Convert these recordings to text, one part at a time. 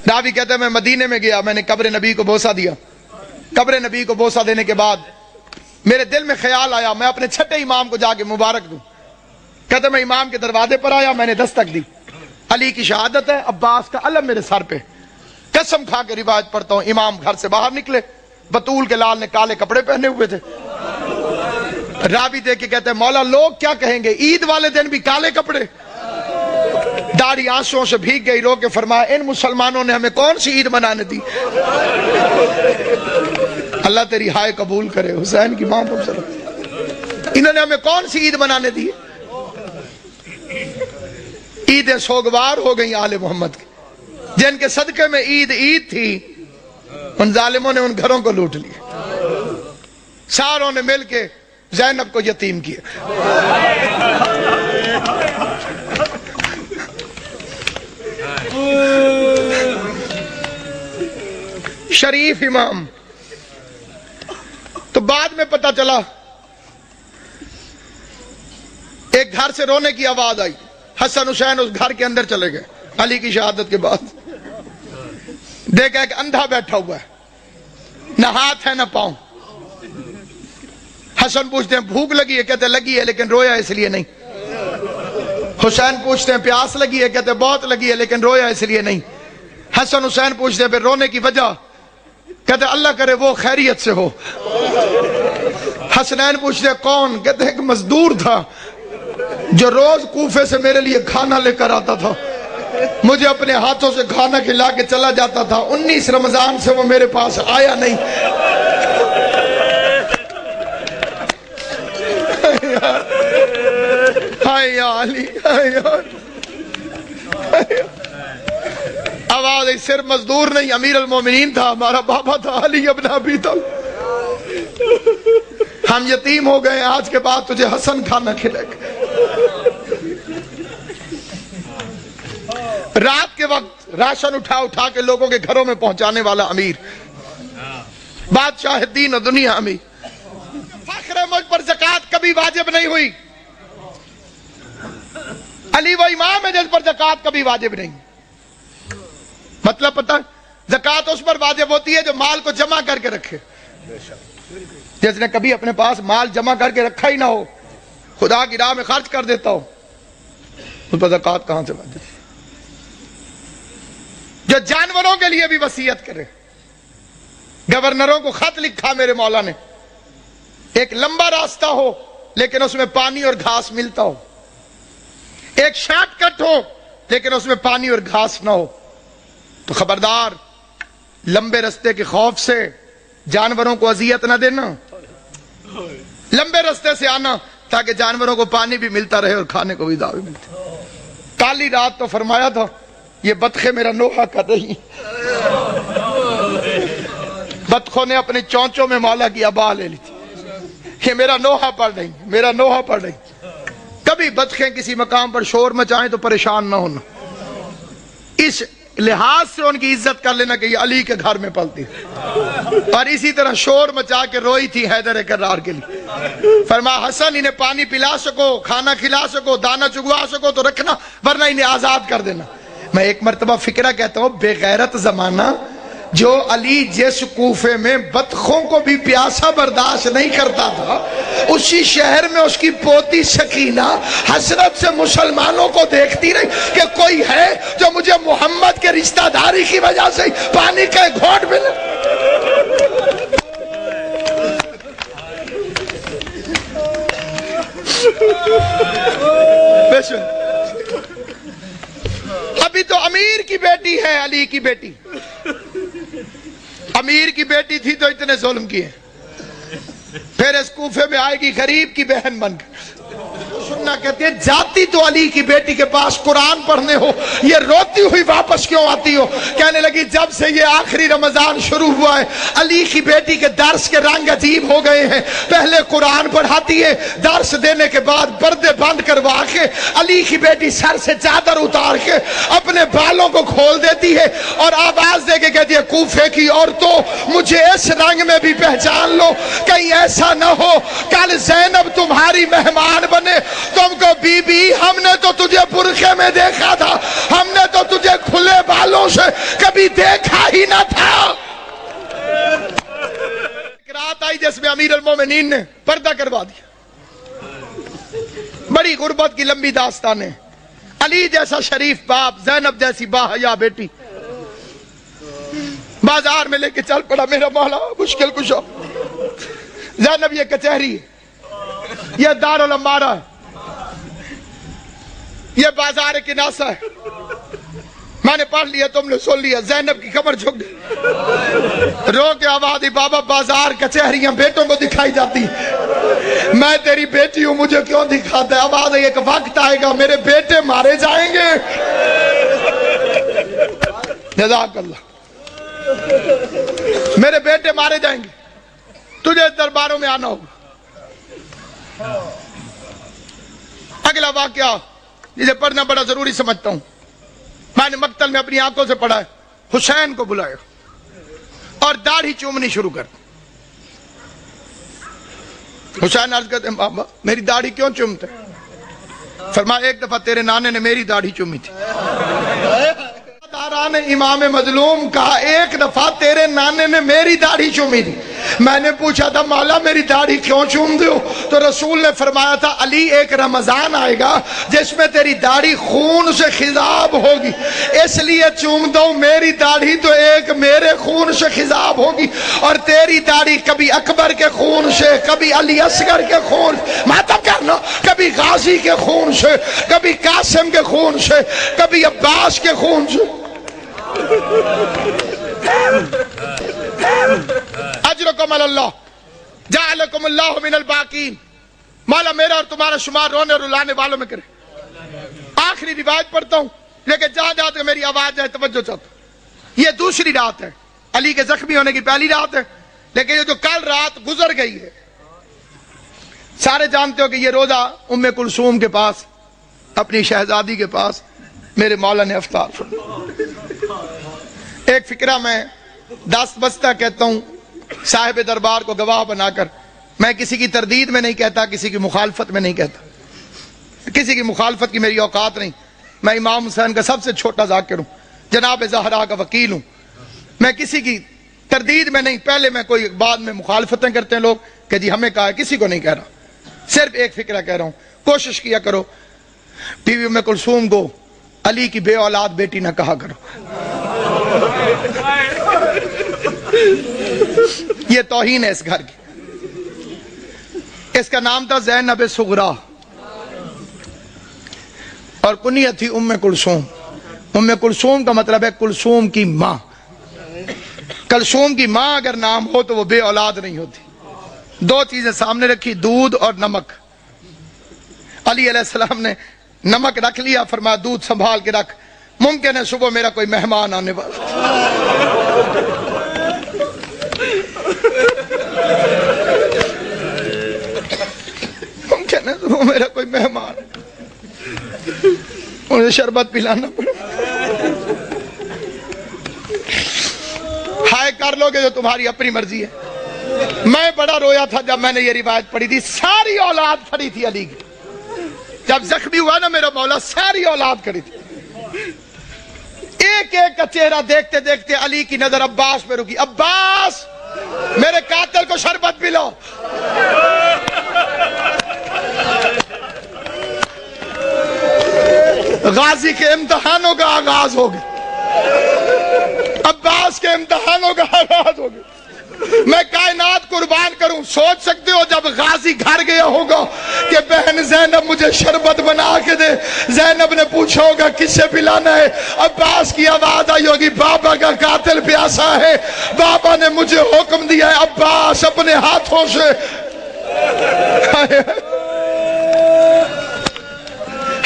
راوی کہتے ہیں میں مدینے میں گیا، میں نے قبر نبی کو بوسہ دیا۔ قبر نبی کو بوسہ دینے کے بعد میرے دل میں خیال آیا میں اپنے چھٹے امام کو جا کے مبارک دوں۔ کہتے میں امام کے دروازے پر آیا، میں نے دستک دی، علی کی شہادت ہے، عباس کا علم میرے سر پہ، قسم کھا کے روایت پڑھتا ہوں۔ امام گھر سے باہر نکلے، بطول کے لال نے کالے کپڑے پہنے ہوئے تھے۔ راوی دیکھ کے کہتے ہیں مولا لوگ کیا کہیں گے، عید والے دن بھی کالے کپڑے۔ داڑھی آنسوؤں سے بھیگ گئی، رو کے فرمایا ان مسلمانوں نے ہمیں کون سی عید منانے دی؟ اللہ تیری ہائے قبول کرے، حسین کی ماں پر انہوں نے ہمیں کون سی عید منانے دی؟ عیدیں سوگوار ہو گئی آل محمد کی، جن کے صدقے میں عید تھی، ان ظالموں نے ان گھروں کو لوٹ لیا، ساروں نے مل کے زینب کو یتیم کیا۔ شریف امام۔ تو بعد میں پتہ چلا ایک گھر سے رونے کی آواز آئی، حسن حسین اس گھر کے اندر چلے گئے علی کی شہادت کے بعد۔ دیکھا ایک اندھا بیٹھا ہوا ہے، نہ ہاتھ ہے نہ پاؤں۔ حسن پوچھتے ہیں بھوک لگی ہے؟ کہتے لگی ہے لیکن رویا اس لیے نہیں۔ حسین پوچھتے ہیں پیاس لگی ہے؟ کہتے بہت لگی ہے لیکن رویا اس لیے نہیں۔ حسن حسین پوچھتے ہیں پھر رونے کی وجہ؟ کہتے اللہ کرے وہ خیریت سے ہو۔ حسنین پوچھتے ہیں کون؟ کہتے ایک مزدور تھا جو روز کوفے سے میرے لیے کھانا لے کر آتا تھا، مجھے اپنے ہاتھوں سے کھانا کھلا کے چلا جاتا تھا، 19 رمضان سے وہ میرے پاس آیا نہیں۔ ہائے یا علی، ہائے یا آواز صرف مزدور نہیں، امیر المومنین تھا، ہمارا بابا تھا علی ابن ابی طالب۔ ہم یتیم ہو گئے، آج کے بعد تجھے حسن کھانا کھلائے گا۔ رات کے وقت راشن اٹھا کے لوگوں کے گھروں میں پہنچانے والا امیر، بادشاہ دین و دنیا امیر۔ فخر ہے مجھ پر زکوٰۃ کبھی واجب نہیں ہوئی، علی وہ امام ہے جس پر زکوٰۃ کبھی واجب نہیں۔ مطلب پتہ، زکوٰۃ اس پر واجب ہوتی ہے جو مال کو جمع کر کے رکھے۔ جس نے کبھی اپنے پاس مال جمع کر کے رکھا ہی نہ ہو، خدا کی راہ میں خرچ کر دیتا ہو، اس پر زکوٰۃ کہاں سے واجب؟ جو جانوروں کے لیے بھی وصیت کرے، گورنروں کو خط لکھا میرے مولا نے، ایک لمبا راستہ ہو لیکن اس میں پانی اور گھاس ملتا ہو، ایک شارٹ کٹ ہو لیکن اس میں پانی اور گھاس نہ ہو، تو خبردار لمبے راستے کے خوف سے جانوروں کو اذیت نہ دینا، لمبے راستے سے آنا تاکہ جانوروں کو پانی بھی ملتا رہے اور کھانے کو بھی دعوی ملتی۔ کالی رات تو فرمایا تھا یہ بطخیں میرا نوحہ کر رہی، بطخوں نے اپنی چونچوں میں مولا کی ابا لے لی تھی، یہ میرا نوحہ پڑھ رہی، میرا نوحہ پڑھ رہی۔ کبھی بطخیں کسی مقام پر شور مچائیں تو پریشان نہ ہونا، اس لحاظ سے ان کی عزت کر لینا کہ یہ علی کے گھر میں پلتی، اور اسی طرح شور مچا کے روئی تھی حیدر کرار کے لیے۔ فرمایا حسن انہیں پانی پلا سکو، کھانا کھلا سکو، دانا چگوا سکو تو رکھنا، ورنہ انہیں آزاد کر دینا۔ میں ایک مرتبہ فکرہ کہتا ہوں، بے غیرت زمانہ جو علی جس کوفے میں بطخوں کو بھی پیاسا برداشت نہیں کرتا تھا، اسی شہر میں اس کی پوتی سکینہ حسرت سے مسلمانوں کو دیکھتی رہی کہ کوئی ہے جو مجھے محمد کے رشتہ داری کی وجہ سے پانی کا گھونٹ ملے۔ ابھی تو امیر کی بیٹی ہے علی کی بیٹی، امیر کی بیٹی تھی تو اتنے ظلم کیے، پھر اس کوفے میں آئے گی غریب کی بہن بن کر۔ سننا کہتے ہیں جاتی تو علی کی بیٹی کے پاس قرآن پڑھنے ہو، یہ روتی ہوئی واپس کیوں آتی ہو؟ کہنے لگی جب سے یہ آخری رمضان شروع ہوا ہے علی کی بیٹی کے درس کے رنگ عجیب ہو گئے ہیں، پہلے قرآن پڑھاتی ہے، درس دینے کے بعد پردے بند کروا کے علی کی بیٹی سر سے چادر اتار کے اپنے بالوں کو کھول دیتی ہے اور آواز دے کے کہتی ہے کوفے کی عورتوں مجھے اس رنگ میں بھی پہچان لو، کہیں ایسا نہ ہو کل زینب تمہاری مہمان بنے تم کو بی بی ہم نے تو تجھے برقعے میں دیکھا تھا, ہم نے تو تجھے کھلے بالوں سے کبھی دیکھا ہی نہ تھا. ایک رات آئی جس میں امیر المومنین نے پردہ کروا دیا. بڑی غربت کی لمبی داستان ہے. علی جیسا شریف باپ, زینب جیسی باحیا بیٹی بازار میں لے کے چل پڑا, میرا مولا مشکل کشا. زینب یہ کچہری ہے, یہ دارالعمارہ ہے, یہ بازار کناسہ ہے. میں نے پڑھ لیا, تم نے سن لیا. زینب کی کمر جھک گئی, رو کے آواز دی, بابا بازار کچہریاں بیٹوں کو دکھائی جاتی, میں تیری بیٹی ہوں, مجھے کیوں دکھاتا ہے؟ آواز ہے, ایک وقت آئے گا میرے بیٹے مارے جائیں گے. جزاک اللہ. میرے بیٹے مارے جائیں گے, تجھے درباروں میں آنا ہوگا. اگلا واقعہ جسے پڑھنا بڑا ضروری سمجھتا ہوں. میں نے مقتل میں اپنی آنکھوں سے پڑھا ہے. حسین کو بلایا اور داڑھی چومنی شروع کر دی. حسین عرض کرتے ہیں, بابا میری داڑھی کیوں چومتے؟ فرمایا, ایک دفعہ تیرے نانے نے میری داڑھی چومی تھی. داران امام مظلوم کہا, ایک دفعہ تیرے نانے نے میری داڑھی چومی تھی. میں نے پوچھا تھا, مولا میری داڑھی کیوں چوم دو؟ تو رسول نے فرمایا تھا, علی ایک رمضان آئے گا جس میں تیری داڑھی خون سے خضاب ہوگی, اس لیے چوم دو. میری داڑھی تو ایک میرے خون سے خضاب ہوگی, اور تیری داڑھی کبھی اکبر کے خون سے, کبھی علی اصغر کے خون, ماتم کرنا, کبھی غازی کے خون سے, کبھی قاسم کے خون سے, کبھی عباس کے خون سے. اجرکم اللہ جعلکم اللہ من الباقین. مولا میرا اور تمہارا شمار رونے اور رلانے والوں میں کرے. آخری روایت پڑھتا ہوں, لیکن جہاں جہاں تک میری آواز جائے توجہ چاہتا ہوں. یہ دوسری رات ہے, علی کے زخمی ہونے کی پہلی رات ہے, لیکن یہ جو کل رات گزر گئی ہے, سارے جانتے ہو کہ یہ روزہ ام کلثوم کے پاس, اپنی شہزادی کے پاس میرے مولا نے افطار فرمایا. ایک فکرہ میں دست بستہ کہتا ہوں صاحب دربار کو گواہ بنا کر. میں کسی کی تردید میں نہیں کہتا, کسی کی مخالفت میں نہیں کہتا, کسی کی مخالفت کی میری اوقات نہیں. میں امام حسین کا سب سے چھوٹا ذاکر ہوں, جناب زہرا کا وکیل ہوں. میں کسی کی تردید میں نہیں, پہلے میں کوئی بعد میں مخالفتیں کرتے ہیں لوگ کہ جی ہمیں کہا ہے, کسی کو نہیں کہہ رہا. صرف ایک فکرہ کہہ رہا ہوں, کوشش کیا کرو بیوی ام کلثوم کو علی کی بے اولاد بیٹی نہ کہا کرو. یہ توہین ہے اس گھر کی. اس کا نام تھا زینب صغرا اور کنیت تھی ام کلثوم. ام کلثوم کا مطلب ہے کلثوم کی ماں. کلثوم کی ماں اگر نام ہو تو وہ بے اولاد نہیں ہوتی. دو چیزیں سامنے رکھی, دودھ اور نمک. علی علیہ السلام نے نمک رکھ لیا, فرمایا دودھ سنبھال کے رکھ, ممکن ہے صبح میرا کوئی مہمان آنے والا. ممکن ہے صبح میرا کوئی مہمان, انہیں شربت پلانا پڑے. ہائے کر لو گے جو تمہاری اپنی مرضی ہے. میں بڑا رویا تھا جب میں نے یہ روایت پڑھی تھی. ساری اولاد کھڑی تھی علی کی. جب زخمی ہوا نا میرا مولا, ساری اولاد کھڑی تھی. ایک ایک کا چہرہ دیکھتے دیکھتے علی کی نظر عباس پہ رکی. عباس میرے قاتل کو شربت پلاؤ. غازی کے امتحانوں کا آغاز ہو گیا, عباس کے امتحانوں کا آغاز ہو گیا. میں کائنات قربان کروں. سوچ سکتے ہو جب غازی گھر گیا ہوگا کہ بہن زینب مجھے شربت بنا کے دے, زینب نے پوچھا ہوگا کس سے پلانا ہے, عباس کی آواز آئی ہوگی بابا کا قاتل پیاسا ہے, بابا نے مجھے حکم دیا ہے. عباس اپنے ہاتھوں سے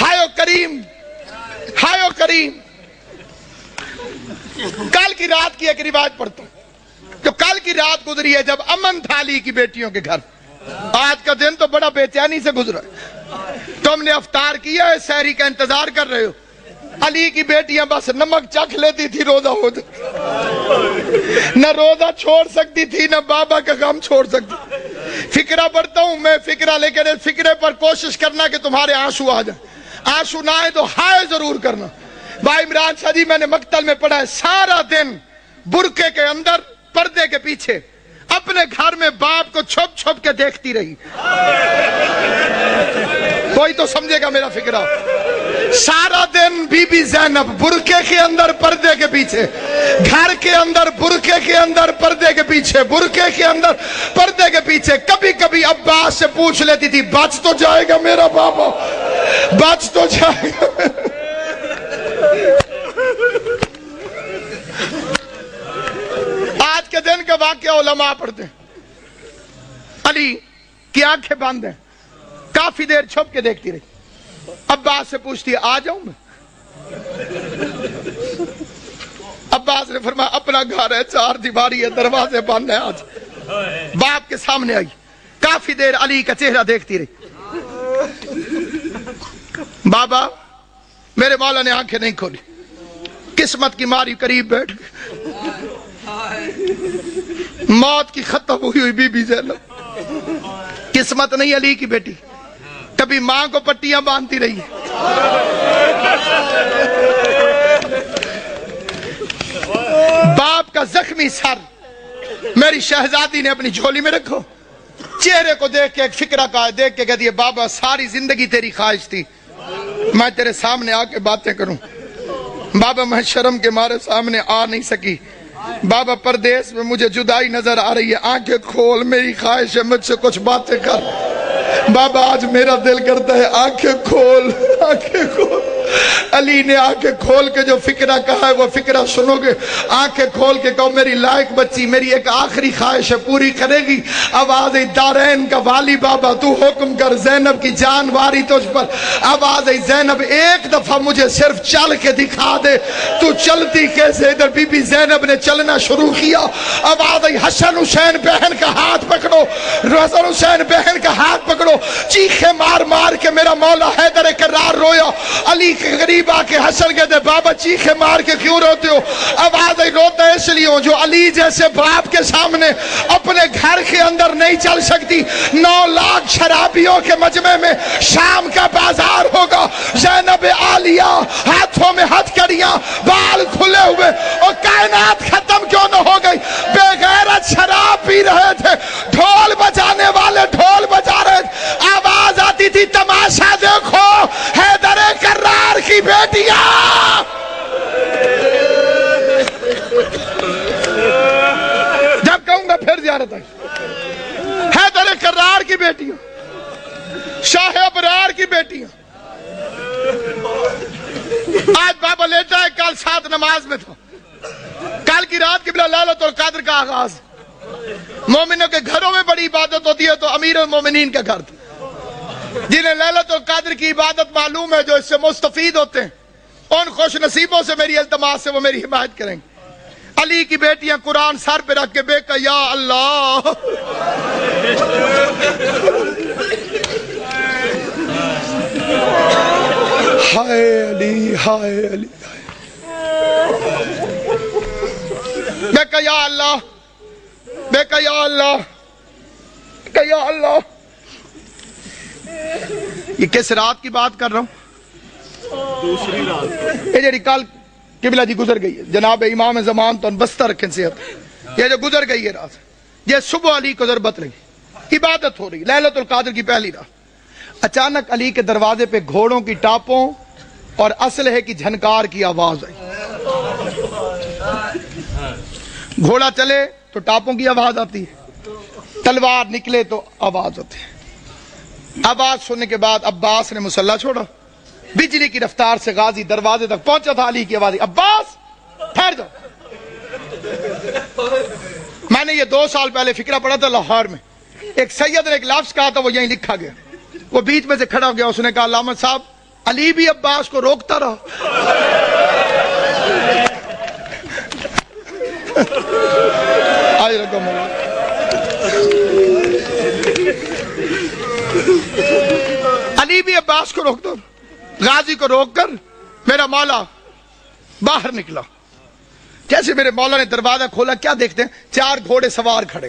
ہائے کریم, ہائے کریم. کل کی رات کی ایک روایت پڑھتا ہوں جو کل کی رات گزری ہے جب امن تھا علی کی بیٹیوں کے گھر. آج کا دن تو بڑا بے چینی سے گزرا ہے. تم نے افطار کیا ہے, سحری کا انتظار کر رہے ہو. علی کی بیٹیاں بس نمک چکھ لیتی تھی, روزہ ہو جاتا, نہ روزہ چھوڑ سکتی تھی نہ بابا کا غم چھوڑ سکتی. فکرہ پڑھتا ہوں میں فکرہ، لیکن اس فکرے پر کوشش کرنا کہ تمہارے آنسو آ جائیں، آنسو نہ آئے تو ہائے ضرور کرنا۔ بھائی عمران شاہ جی میں نے مقتل میں پڑھا ہے، سارا دن برقعے کے اندر پردے کے پیچھے اپنے گھر میں باپ کو چھپ چھپ کے دیکھتی رہی۔ کوئی تو سمجھے گا میرا فکرہ۔ سارا دن بی بی زینب برقعے کے اندر پردے کے پیچھے، گھر کے اندر برقعے کے اندر پردے کے پیچھے، برقعے کے اندر پردے کے پیچھے۔ کبھی کبھی عباس سے پوچھ لیتی تھی بچ تو جائے گا میرا بابا، بچ تو جائے گا۔ آج کے دن کا واقعہ علماء پڑھتے ہیں، علی کی آنکھیں بند ہیں، کافی دیر چھپ کے دیکھتی رہی۔ عباس سے پوچھتی ہے آ جاؤں میں؟ عباس نے فرمایا اپنا گھر ہے، چار دیواری ہے، دروازے بند ہیں، آج باپ کے سامنے آئی، کافی دیر علی کا چہرہ دیکھتی رہی۔ بابا میرے مولا نے آنکھیں نہیں کھولی، قسمت کی ماری قریب بیٹھ گئے، موت کی ختم ہوئی بی بی زینب۔ قسمت نہیں علی کی بیٹی، کبھی ماں کو پٹیاں باندھتی رہی ہے، باپ کا زخمی سر میری شہزادی نے اپنی جھولی میں رکھو۔ چہرے کو دیکھ کے ایک فکرہ کہا، دیکھ کے کہتی ہے بابا ساری زندگی تیری خواہش تھی میں تیرے سامنے آ کے باتیں کروں، بابا میں شرم کے مارے سامنے آ نہیں سکی، بابا پردیس میں مجھے جدائی نظر آ رہی ہے، آنکھیں کھول، میری خواہش ہے مجھ سے کچھ باتیں کر۔ بابا آج میرا دل کرتا ہے آنکھیں کھول، آنکھیں کھول۔ علی نے آنکھیں کھول کے جو فکرہ کہا ہے وہ فکرہ سنو گے، آنکھیں کھول کے کہو میری لائق بچی میری ایک آخری خواہش ہے پوری کرے گی۔ آواز دارین کا والی بابا تو حکم کر، زینب کی جان واری تجھ پر۔ آواز زینب ایک دفعہ مجھے صرف چل کے دکھا دے، تو چلتی کیسے؟ ادھر بی بی زینب نے چلنا شروع کیا۔ آواز حسن حسین بہن کا ہاتھ پکڑو، حسن حسین بہن کا ہاتھ پکڑو، چیخے مار مار کے میرا مولا حیدر کرار رویا۔ علی کے قریب آ کے حسن کہتے بابا چیخے مار کے کیوں روتے ہو؟ آواز روتا اس لیے ہوں جو علی جیسے باپ کے سامنے اپنے گھر کے اندر نہیں چل سکتی۔ 9 لاکھ شرابیوں کے مجمع میں شام کا بازار ہوگا، زینب عالیہ ہاتھوں میں ہتھکڑیاں، بال کھلے ہوئے، اور کائنات ختم کیوں نہ ہو گئی؟ بے غیرت شراب پی رہے تھے، ڈھول بجانے والے ڈھول بجا رہے تھے، آواز آتی تھی تماشا دیکھو حیدر کرار کی بیٹیاں۔ جب کہوں گا پھر زیارت آئی، حیدر کرار کی بیٹیاں، شاہ ابرار کی بیٹیاں۔ آج بابا لیتا ہے، کل سات نماز میں تھا، کل کی رات قبلہ لیلۃ القدر کا آغاز، مومنوں کے گھروں میں بڑی عبادت ہوتی ہے تو امیر المومنین کا گھر تھا، جنہیں لیلۃ القدر کی عبادت معلوم ہے، جو اس سے مستفید ہوتے ہیں، ان خوش نصیبوں سے میری التماس سے وہ میری حمایت کریں گے۔ علی کی بیٹیاں قرآن سر پہ رکھ کے بے کہ یا اللہ ہائے علی، ہائے علی، بے کہ یا اللہ، بے کہ یا اللہ، کہ یا اللہ۔ یہ کس رات کی بات کر رہا ہوں؟ دوسری رات، یہ جڑی کل قبلہ جی گزر گئی ہے، جناب امام زمان تو بستہ رکھیں صحت، یہ جو گزر گئی ہے رات، یہ صبح علی کو ضربت لگی، عبادت ہو رہی لیلۃ القدر کی پہلی رات، اچانک علی کے دروازے پہ گھوڑوں کی ٹاپوں اور اسلحے کی جھنکار کی آواز آئی۔ گھوڑا چلے تو ٹاپوں کی آواز آتی ہے، تلوار نکلے تو آواز ہوتی ہے۔ آواز سننے کے بعد عباس نے مسلح چھوڑا، بجلی کی رفتار سے غازی دروازے تک پہنچا تھا، علی کی آواز عباس ٹھہر جاؤ۔ میں نے یہ 2 سال پہلے فکرہ پڑھا تھا لاہور میں، ایک سید نے ایک لفظ کہا تھا، وہ یہیں لکھا گیا، وہ بیچ میں سے کھڑا ہو گیا، اس نے کہا علامہ صاحب علی بھی عباس کو روکتا رہا۔ آج رقم علی بھی عباس کو روک دو، غازی کو روک کر میرا مولا باہر نکلا۔ جیسے میرے مولا نے دروازہ کھولا، کیا دیکھتے ہیں؟ 4 گھوڑے سوار کھڑے،